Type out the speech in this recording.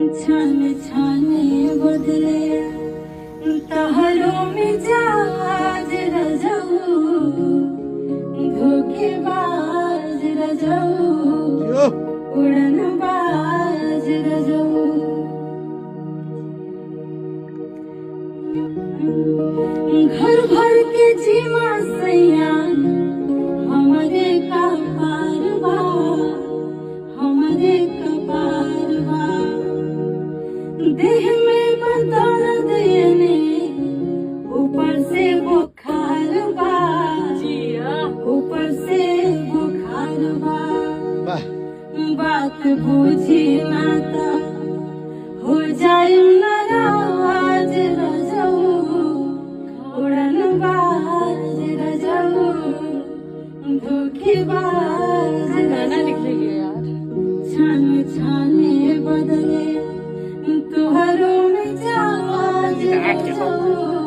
छाने छाने बदले तहरो मिजाज रजऊ धोखेबाज रजऊ उड़नबाज रजऊ घर भर के जीवा सैया हमरे का पारवा हमरे का पारवा देह में बदौलत देने ऊपर से बुखार बा ऊपर से बुखार बा बात बूझी ना ता हो जाए नाराज रजऊ उड़नबाज रजऊ धोखेबाज गाना लिख लेंगे यार छाने छाने बदले तुहरो मिजाज रजऊ